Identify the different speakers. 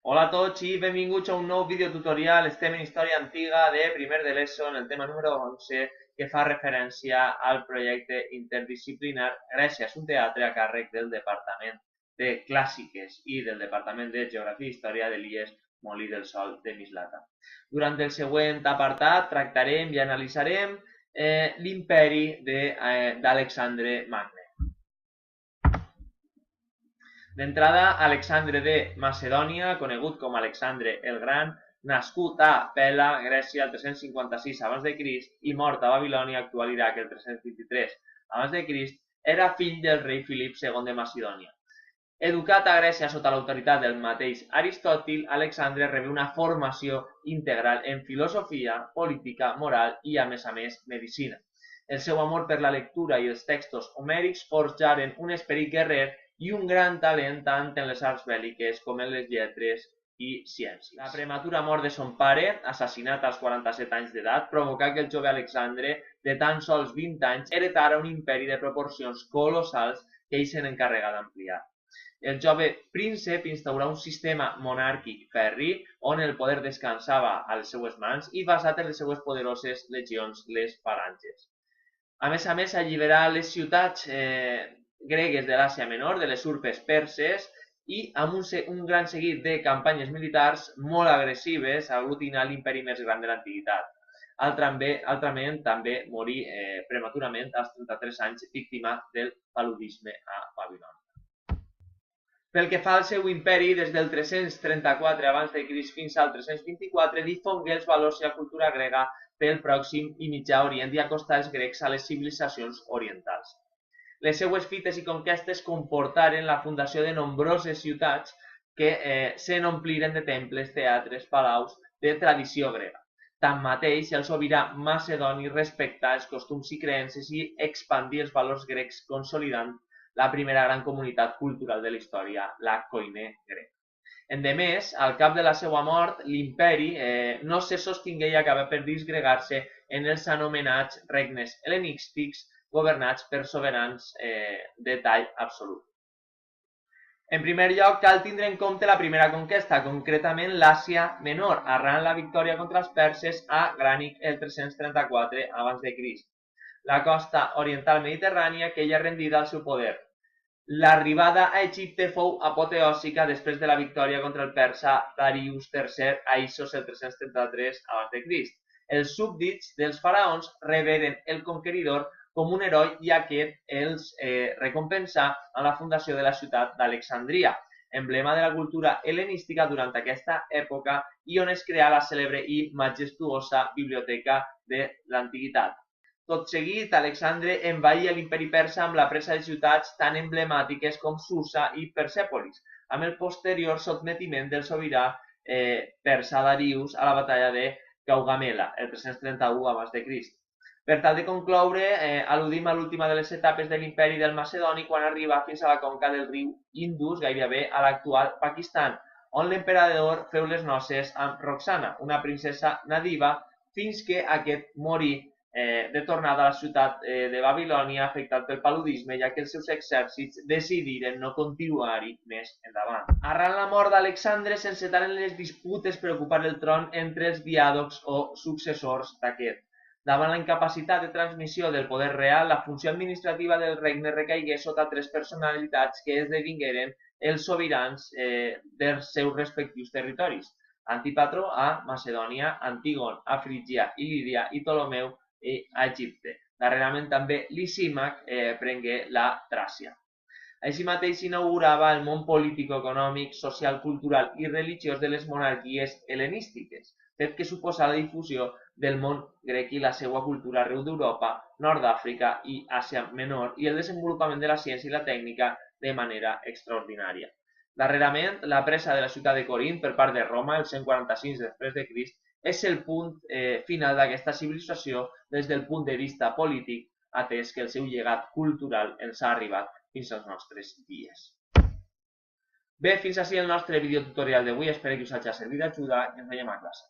Speaker 1: Hola a tots i benvinguts a un nou videotutorial. Estem en història antiga de primer de l'ESO en el tema número 11 que fa referència al projecte interdisciplinar Grècia és un teatre a càrrec del Departament de Clàssiques i del Departament de Geografia i Història de l'IES Molí del Sol de Mislata. Durant el següent apartat tractarem i analitzarem l'imperi d'Alexandre Magne. D'entrada, Alexandre de Macedònia, conegut com Alexandre el Gran, nascut a Pela, Grècia, el 356 a.C. i mort a Babilònia, actual Iraq, el 323 a.C., era fill del rei Filip II de Macedònia. Educat a Grècia sota l'autoritat del mateix Aristòtil, Alexandre rebé una formació integral en filosofia, política, moral i, a més, medicina. El seu amor per la lectura i els textos homèrics forjaren un esperit guerrer i un gran talent tant en les arts bèl·liques com en les lletres i ciències. La prematura mort de son pare, assassinat als 47 anys d'edat, provocà que el jove Alexandre, de tan sols 20 anys, heretara un imperi de proporcions colossals que ell se n'encarregà d'ampliar. El jove príncep instaurà un sistema monàrquic ferri on el poder descansava a les seues mans i basat en les seues poderoses legions, les falanges. A més, alliberà les ciutats gregues de l'Àsia Menor, de les urpes perses, i amb un gran seguit de campanyes militars molt agressives aglutinà l'imperi més gran de l'antiguitat. Altrament, també morí prematurament als 33 anys víctima del paludisme a Babilònia. Pel que fa al seu imperi, des del 334 a.C. fins al 324, difongué els valors i la cultura grega pel Pròxim i Mitjà Orient i acostà els grecs a les civilitzacions orientals. Les seues fites i conquestes comportaren la fundació de nombroses ciutats que s'ompliren de temples, teatres, palaus de tradició grega. Tanmateix, el sobirà macedoni respectà els costums i creences i expandí els valors grecs consolidant la primera gran comunitat cultural de la història, la koiné grega. Endemés, al cap de la seva mort, l'imperi no se sostingué i acabà per disgregar-se en els anomenats regnes hel·lenístics governats per sobirans de tall absolut. En primer lloc, cal tindre en compte la primera conquesta, concretament l'Àsia Menor, arran la victòria contra els perses a Grànic el 334 a.C. La costa oriental mediterrània queia rendida al seu poder. L'arribada a Egipte fou apoteòsica després de la victòria contra el persa Darius III a Issos el 333 a.C. Els súbdits dels faraons reberen el conqueridor com un heroi i aquest els recompensà amb la fundació de la ciutat d'Alexandria, emblema de la cultura hel·lenística durant aquesta època i on es creà la cèlebre i majestuosa biblioteca de l'antiguitat. Tot seguit, Alexandre envaïa l'imperi persa amb la presa de ciutats tan emblemàtiques com Susa i Persèpolis, amb el posterior sotmetiment del sobirà persa Darius a la batalla de Gaugamela, el 331 a.C. Per tal de concloure, al·ludim a l'última de les etapes de l'imperi del Macedoni quan arriba fins a la conca del riu Indus, gairebé a l'actual Pakistan, on l'emperador feu les noces amb Roxana, una princesa nadiva, fins que aquest morí de tornada a la ciutat de Babilònia afectat pel paludisme, ja que els seus exèrcits decidiren no continuar-hi més endavant. Arran la mort d'Alexandre s'encetaren les disputes per ocupar el tron entre els diàdocs o successors d'aquest. Davant la incapacitat de transmissió del poder real, la funció administrativa del regne recaigué sota tres personalitats que esdevingueren els sobirans dels seus respectius territoris. Antípatro a Macedònia, Antígon a Frígia i Lídia i Ptolemeu a Egipte. Darrerament també Lisímac prengué la Tràcia. Així mateix s'inaugurava el món polític-econòmic, social, cultural i religiós de les monarquies hel·lenístiques, fet que suposa la difusió del món grec i la seva cultura arreu d'Europa, Nord d'Àfrica i Àsia Menor i el desenvolupament de la ciència i la tècnica de manera extraordinària. Darrerament, la presa de la ciutat de Corint per part de Roma el 146 després de Crist és el punt final d'aquesta civilització des del punt de vista polític, atès que el seu llegat cultural ens ha arribat fins als nostres dies. Bé, fins així el nostre videotutorial d'avui, espero que us hagi servit d'ajuda i ens veiem a classe.